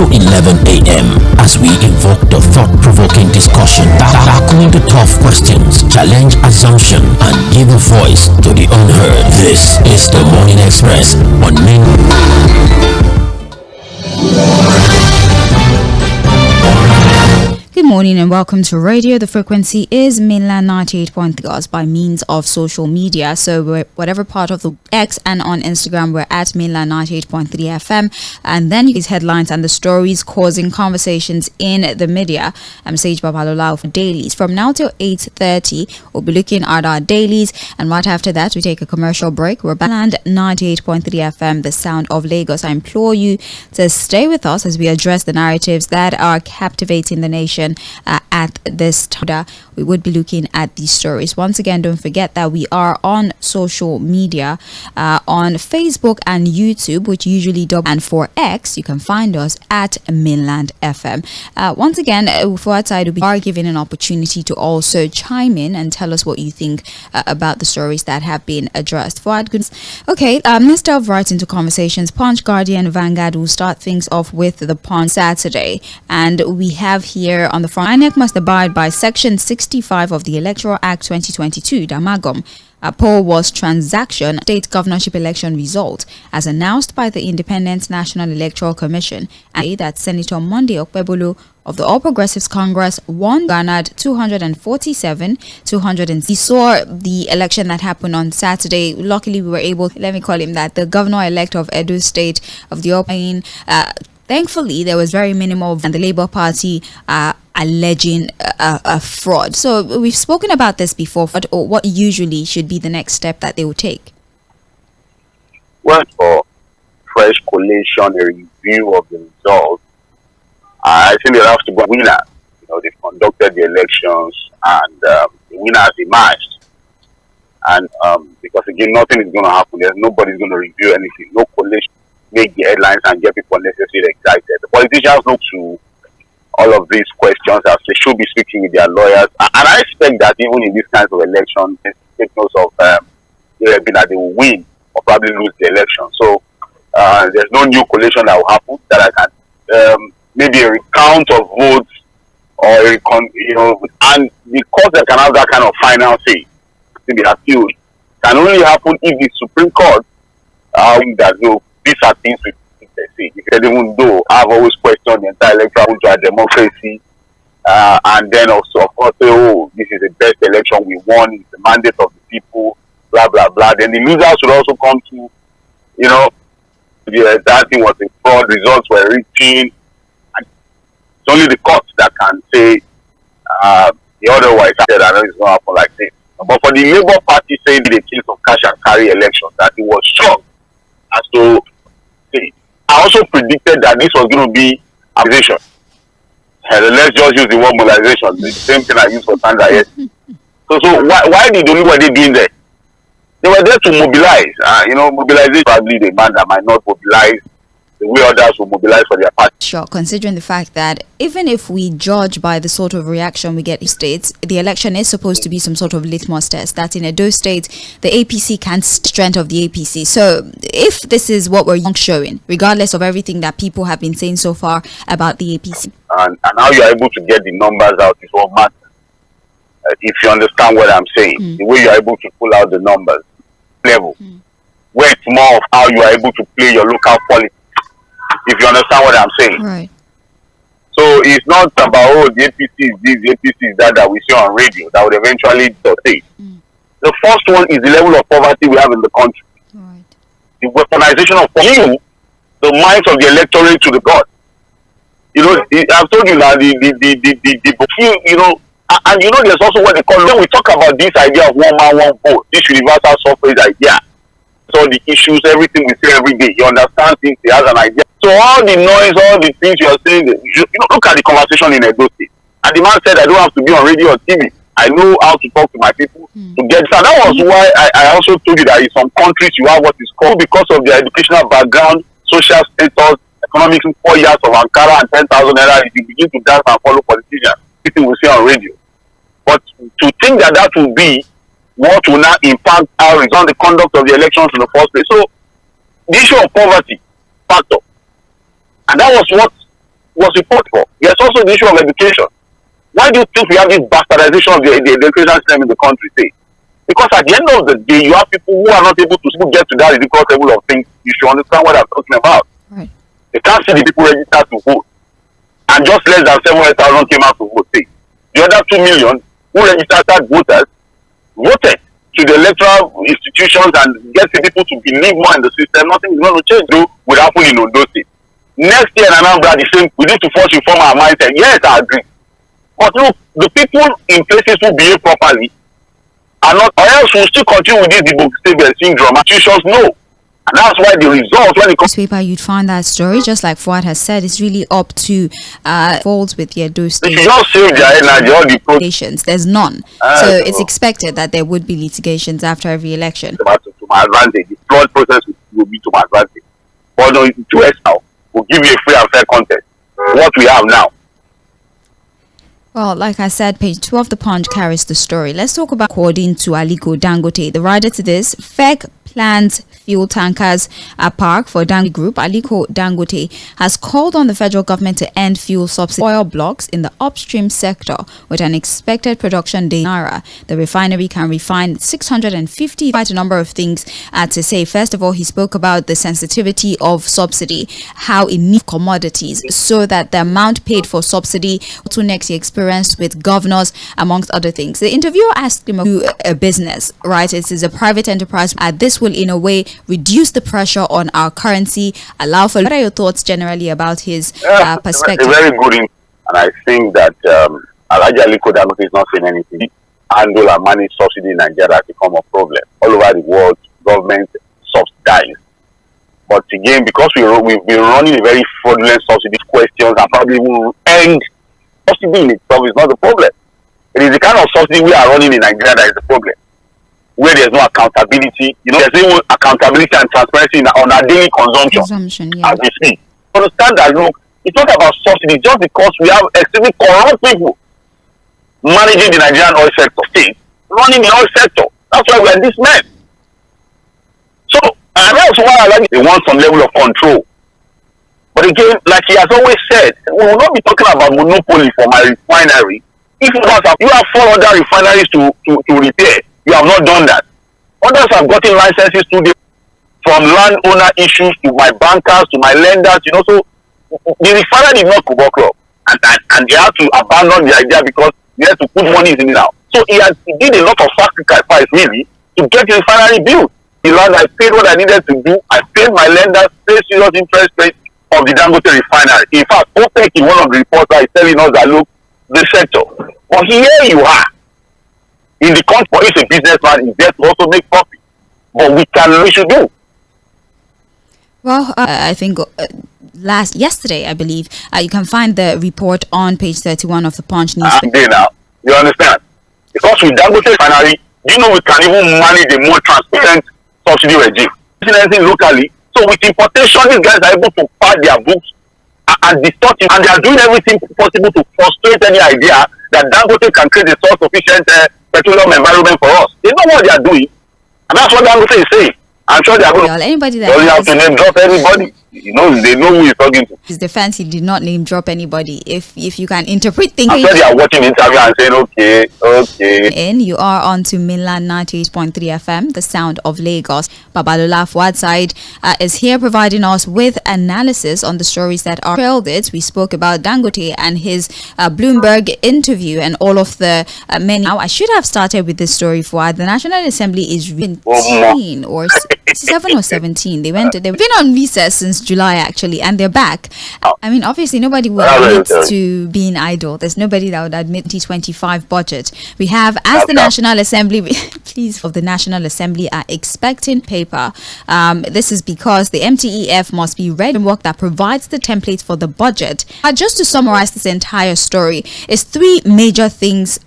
to 11 a.m. as we invoke the thought-provoking discussion, tackling the tough questions, challenge assumption, and give a voice to the unheard. This is the Morning Express on Main. Good morning and welcome to radio. The frequency is mainland 98.3 by means of social media. So we're whatever part of the X and on Instagram, we're at mainland 98.3 FM. And then these headlines and the stories causing conversations in the media. I'm Sage Babalola for dailies. From now till 8:30, we'll be looking at our dailies. And right after that, we take a commercial break. We're mainland 98.3 FM, the sound of Lagos. I implore you to stay with us as we address the narratives that are captivating the nation. At this time, we would be looking at these stories. Once again, don't forget that we are on social media on Facebook and YouTube, which usually double, and for X, you can find us at Mainland FM. Once again, for our side, we are given an opportunity to also chime in and tell us what you think about the stories that have been addressed. For our goodness, okay, let's delve right into conversations. Punch, Guardian, Vanguard will start things off with the Punch Saturday, and we have here on the front, INEC must abide by Section 65 of the Electoral Act 2022, Damagom. A poll was transaction state governorship election result as announced by the Independent National Electoral Commission, and that Senator Monday Okpebholo of the All Progressives Congress won, garnered 247, 200. He saw the election that happened on Saturday. Luckily, we were able, let me call him that, the governor-elect of Edo State of the Open. Thankfully, there was very minimal, and the Labour Party alleging a fraud. So we've spoken about this before, but what usually should be the next step that they will take? Well, for fresh collation, a review of the results, I think they have to go winner. You know, they've conducted the elections and the winner has emerged. And because again, nothing is going to happen. There's nobody's going to review anything. No collation make the headlines and get people unnecessarily excited. The politicians look to all of these questions as they should be speaking with their lawyers. And I expect that even in these kinds of elections, they take note of that they will win or probably lose the election. So there's no new collation that will happen that I can maybe a recount of votes or and the court that can have that kind of final say to be appealed can only happen if the Supreme Court that these are things we say. Even though I've always questioned the entire electoral democracy, and then also of course say, oh, this is the best election we won, it's the mandate of the people, blah blah blah. Then the losers should also come to, that thing was a fraud, results were written. And it's only the courts that can say the otherwise. I said I know it's not happen like this. But for the Labour Party saying the case of cash and carry elections, that it was shocked as to say. I also predicted that this was going to be mobilization. Let's just use the word mobilization, the same thing I used for Sandra yesterday. So why did what they doing there? They were there to mobilize. Mobilization probably the man that might not mobilize the way others will mobilize for their party. Sure, considering the fact that even if we judge by the sort of reaction we get in states, the election is supposed to be some sort of litmus test. That in Edo State, the APC can't strength of the APC. So if this is what we're showing, regardless of everything that people have been saying so far about the APC. And how you are able to get the numbers out is what matters. If you understand what I'm saying, the way you are able to pull out the numbers, level, where it's more of how you are able to play your local politics. If you understand what I'm saying. Right. So it's not about, the APC is this, the APC is that we see on radio that would eventually say. The first one is the level of poverty we have in the country. Right. The weaponization of the minds of the electorate to the God. I've told you now, and there's also what they call, when we talk about this idea of one man, one vote, this universal suffrage idea, so the issues, everything we say every day, you understand things, he has an idea. So all the noise, all the things you are saying, look at the conversation in Edo State. And the man said, I don't have to be on radio or TV. I know how to talk to my people to get that. That was why I also told you that in some countries you have what is called, because of their educational background, social status, economic 4 years of Ankara and 10,000 naira, if you begin to dance and follow politicians, people will say on radio. But to think that will be what will now impact how it's on the conduct of the elections in the first place. So the issue of poverty factor, and that was what was reported for. There's also the issue of education. Why do you think we have this bastardization of the education system in the country? Say? Because at the end of the day, you have people who are not able to get to that ridiculous level of things. You should understand what I'm talking about. Right. They can't see the people registered to vote. And just less than 700,000 came out to vote. Say. The other 2 million who registered as voters voted to the electoral institutions and get the people to believe more in the system. Nothing is going to change, though, will happen in Ondo State. Next year in Anambra, the same, we need to first reform our mindset. Yes, I agree. But look, the people in places who behave properly are not, or else we'll still continue with this 𝐴𝐵 syndrome. Institutions know. And that's why the results, when it comes paper, you'd find that story, just like Fuad has said, it's really up to folds with the Edo State. they should just save their energy, all the litigations. There's none. So it's expected that there would be litigations after every election. To my advantage. The flood process will be to my advantage. But no, to us now, will give you a free and fair contest. What we have now. Well, like I said, page 2 of the Punch carries the story. Let's talk about, according to Aliko Dangote, the writer to this, FEC plans fuel tankers at park for Dangote Group. Aliko Dangote has called on the federal government to end fuel subsidy oil blocks in the upstream sector with an expected production day naira. The refinery can refine 650, quite a number of things to say. First of all, he spoke about the sensitivity of subsidy, how it needs commodities, so that the amount paid for subsidy bottlenecks he experienced with governors, amongst other things. The interviewer asked him about a business, right? It is a private enterprise. This will, in a way, reduce the pressure on our currency, allow for. What are your thoughts generally about his perspective? Very good, and I think that Aliko Dangote is not saying anything. Handle and manage subsidy in Nigeria has become a problem. All over the world, government subsidize. But again, because we've been running a very fraudulent subsidy, questions and probably will end. Subsidy in itself is not the problem. It is the kind of subsidy we are running in Nigeria that is the problem. Where there's no accountability, there's no accountability and transparency on our daily consumption. As we speak. Understand that, look, it's not about subsidy, just because we have extremely corrupt people managing the Nigerian oil sector, running the oil sector. That's why we're this mess. So, and that's why I like they want some level of control. But again, like he has always said, we will not be talking about monopoly for my refinery. If you have 4 other refineries to repair, you have not done that. Others have gotten licenses from landowner issues to my bankers, to my lenders, so the refinery is not Football Club. And they have to abandon the idea because they have to put money in it now. So he did a lot of sacrifice, really, to get the refinery built. I paid what I needed to do. I paid my lenders, paid serious interest rate of the Dangote refinery. In fact, OPEC in one of the reports is telling us that, look, the sector. But here you are. In the country, if a businessman is there to also make profit. But we should do. Well, I think yesterday, I believe, you can find the report on page 31 of the Punch newspaper. Now, you understand? Because with Dangote refinery, we can even manage a more transparent subsidy regime. Anything locally. So with importation, these guys are able to pad their books and distort it, and they are doing everything possible to frustrate any idea that Dangote can create a self-sufficient petroleum environment for us. They know what they are doing, and that's what Dangote is saying. I'm sure they are going to have to name drop everybody. They know who he's talking to. His defense, he did not name drop anybody. If you can interpret things. I'm sure they are watching the interview and saying, okay. And you are on to mainland 98.3 FM, the sound of Lagos. Babalola Fuad Side is here providing us with analysis on the stories that are trailed it. We spoke about Dangote and his Bloomberg interview and all of the many. Now, I should have started with this story, Fuad. The National Assembly is 17 or 7 or 17. They've been on recess since July, actually, and they're back. I mean, obviously, nobody will admit to being idle. There's nobody that would admit 2025 budget. We have, as the National Assembly, of the National Assembly are expecting paper. This is because the MTEF must be ready to work that provides the template for the budget. Just to summarize this entire story, it's 3 major things.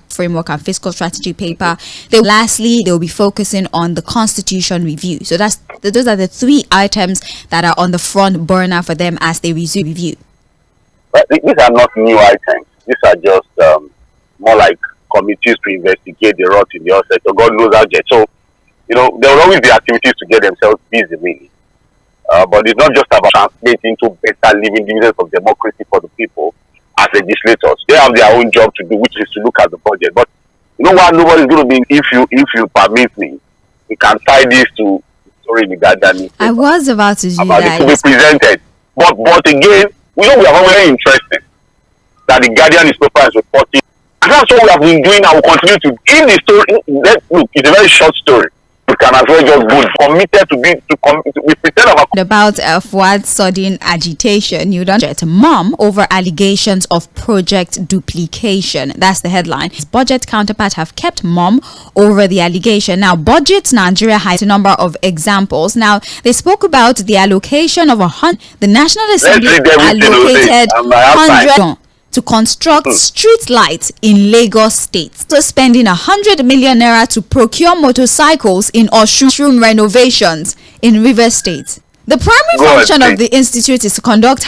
Framework and fiscal strategy paper. Lastly, they will be focusing on the constitution review. So those are the 3 items that are on the front burner for them as they resume review. But these are not new items. These are just more like committees to investigate the rot in the oil sector. God knows how to get. So, there will always be activities to get themselves busy, really. But it's not just about translating into better living dividends of democracy for the people as legislators. They have their own job to do, which is to look at the budget. But you know what? Nobody's going to be, if you permit me, we can tie this to the story in the Guardian. I was about to do about that. it to be presented. But again, we know we are very interesting that the Guardian newspaper is reporting. And that's what we have been doing and will continue to. In the story, look, it's a very short story. We can as well just go committed to we pretend about Fᴜဃᴜ agitation. You don't get mom over allegations of project duplication. That's the headline. His budget counterpart have kept mom over the allegation. Now, Budget Nigeria has a number of examples. Now, they spoke about the allocation of the National Assembly allocated 100 to construct street lights in Lagos State. So spending 100 million naira to procure motorcycles in Osun renovations in Rivers State. The primary function of the institute is to conduct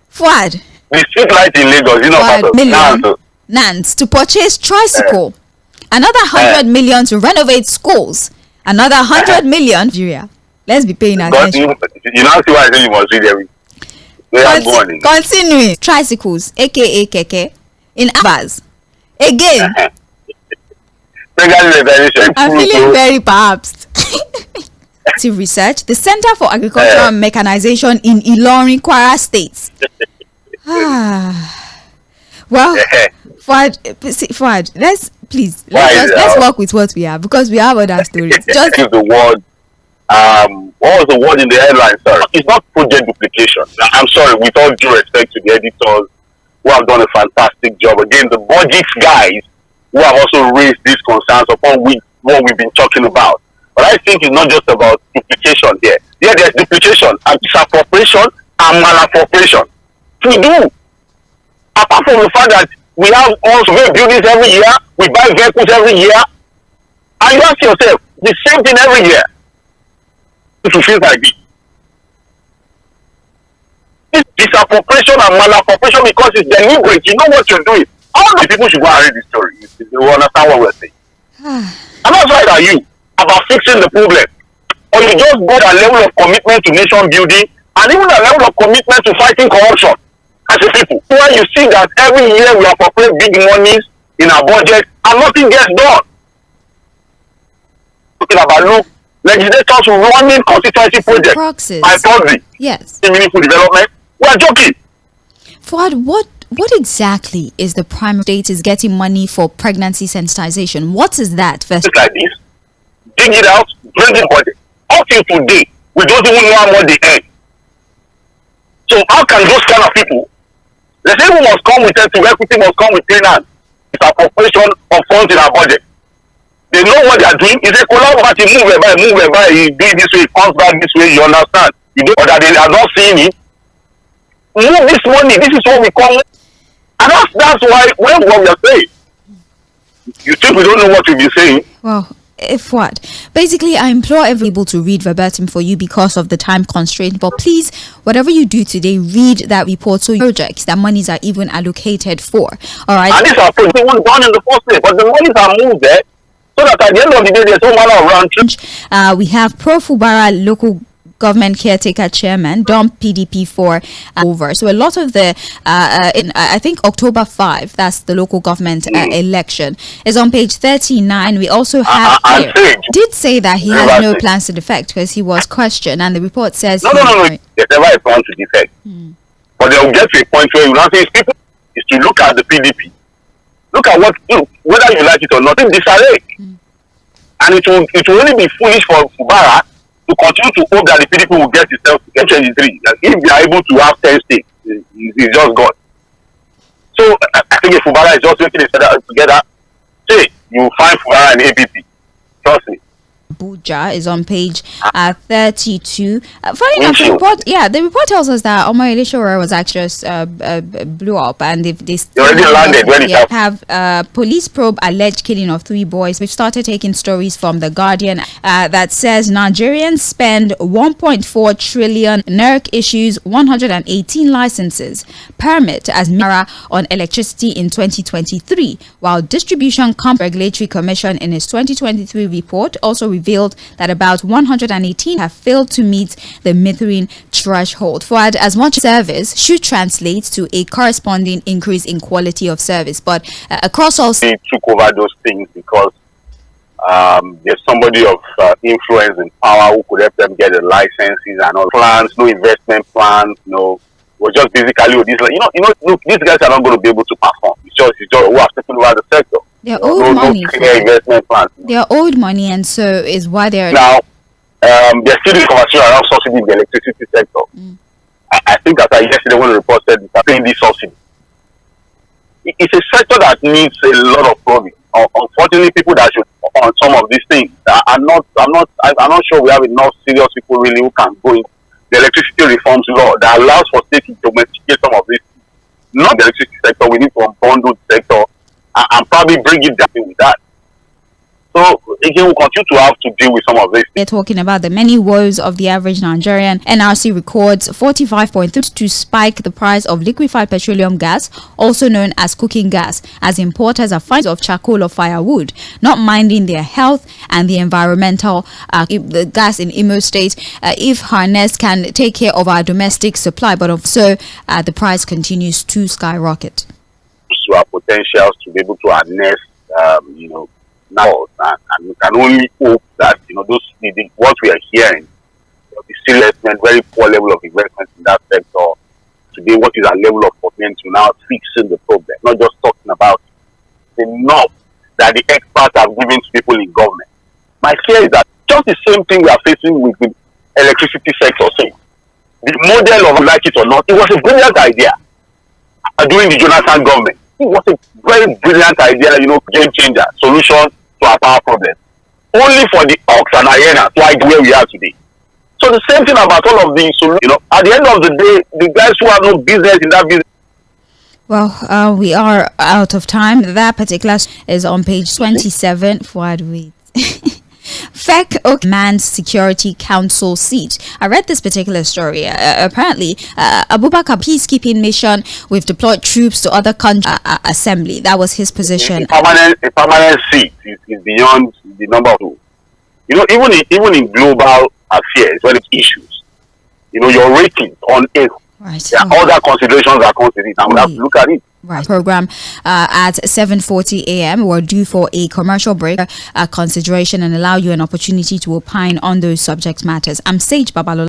Fuad. The street light in Lagos, you know, million Nans to purchase tricycle. Another 100 million to renovate schools. Another 100 million. Nigeria. Let's be paying attention. You know see why I say you must read everything. Continuing. Tricycles, aka keke, in Abas. Again. I'm feeling very perhaps. To research, the Center for Agricultural Mechanization in Ilorin, Kwara State. Well, Fuad, let's work with what we have, because we have other stories. Just use the word. What was the word in the headline? Sorry, it's not project duplication. I'm sorry, with all due respect to the editors who have done a fantastic job. Again, the budget guys who have also raised these concerns upon what we've been talking about. But I think it's not just about duplication here. Yeah, there's duplication and misappropriation and malappropriation. We do. Apart from the fact that we have also buildings every year, we buy vehicles every year, and you ask yourself the same thing every year. It feels like this. This disappropriation and malappropriation, because it's deliberate. You know what you're doing. All the people should go and read the story. They will understand what we're saying. And that's why are you about fixing the problem, or you just go a level of commitment to nation building and even a level of commitment to fighting corruption as a people. When you see that every year we appropriate big monies in our budget and nothing gets done. Talking about legislators running constituency projects by proxy. Yes. In meaningful development. We are joking. Fuad, what exactly is the primary state is getting money for pregnancy sensitization? What is that? First, it's like this. Dig it out, bring it budget. Up till today, we don't even know how much they earn. So how can those kind of people, the same who must come with equity must come with tenants. It's appropriation of funds in our budget. They know what they are doing. It's a collaborative move whereby you do it this way, it comes back this way, you understand. You don't, or that they are not seeing it. Move this money, this is what we call it. And that's why what we are saying. You think we don't know what we've been saying? Well, if what? Basically, I implore everyone to read verbatim for you because of the time constraint. But please, whatever you do today, read that report so projects that monies are even allocated for. All right. And these are projects they weren't done in the first place, but the monies are moved there so that at the end of the day, there's no matter of round trip. We have Fᴜဃᴜ local government caretaker chairman dump PDP for over. So a lot of the I think October 5, that's the local government election, is on page 39. We also have did say that he has no plans to defect because he was questioned, and the report says no. There's never a plan to defect, but they will get to a point where you now say people is to look at the PDP, look at whether you like it or not, in disarray, and it will only be foolish for Fᴜဃᴜ to continue to hope that the PDP will get itself to 23. If they are able to have 10 states, it's just God. So I think if Fᴜဃᴜ is just making it together, say you find Fᴜဃᴜ and APP. Trust me. Abuja is on page 32. Funny enough, the report tells us that 𝐴ᴏ was actually blew up, and they already landed when it happened. Have police probe alleged killing of 3 boys. We've started taking stories from the Guardian that says Nigerians spend 1.4 trillion. NERC issues 118 licenses permit as Naira on electricity in 2023, while Distribution Regulatory Commission in its 2023 report also revealed revealed that about 118 have failed to meet the methane threshold. For as much service should translate to a corresponding increase in quality of service, but across all they took over those things because there's somebody of influence and power who could help them get the licenses and all plans, no investment plans, no. Was just basically look, these guys are not going to be able to perform. It's just who have taken over the sector. They're owed money. No clear investment plans. They're owed money, and so is why they're now. There's still this conversation around subsidy in the electricity sector. I think as I yesterday when the report said they're paying this subsidy. It's a sector that needs a lot of progress. Unfortunately, people that should on some of these things I'm not sure we have enough serious people really who can go in the electricity reforms law that allows for states to domesticate some of these things. Not the electricity sector, we need to unbundle the sector and probably bring it down with that. So again, we'll continue to have to deal with some of this. They're talking about the many woes of the average Nigerian. NRC records 45.3 to spike the price of liquefied petroleum gas, also known as cooking gas, as importers are finding of charcoal or firewood, not minding their health and the environmental the gas in Imo State. If harness can take care of our domestic supply, but also the price continues to skyrocket. To our potentials to be able to harness, now, and we can only hope that those what we are hearing, the seriousness, very poor level of investment in that sector today. What is our level of commitment to now fixing the problem? Not just talking about it. Enough that the experts have given to people in government. My fear is that just the same thing we are facing with the electricity sector. Saying the model of like it or not, it was a brilliant idea during the Jonathan government. It was a very brilliant idea, game changer, solution to our power problem. Only for the Ox and Hyena to hide where we are today. So the same thing about all of these solutions. At the end of the day, the guys who have no business in that business. Well, we are out of time. That particular is on page 27. Forward with. fᴜဃᴜ man's security council seat. I read this particular story. Apparently, Abubakar peacekeeping mission. We've deployed troops to other countries. Assembly. That was his position. A permanent seat is beyond the number of. Even in global affairs, when it's issues, your ratings on it. Right. There are other considerations are considered, and we have to look at it. Right. Program at 7:40 a.m. We're due for a commercial break, consideration, and allow you an opportunity to opine on those subject matters. I'm Sage Babalola.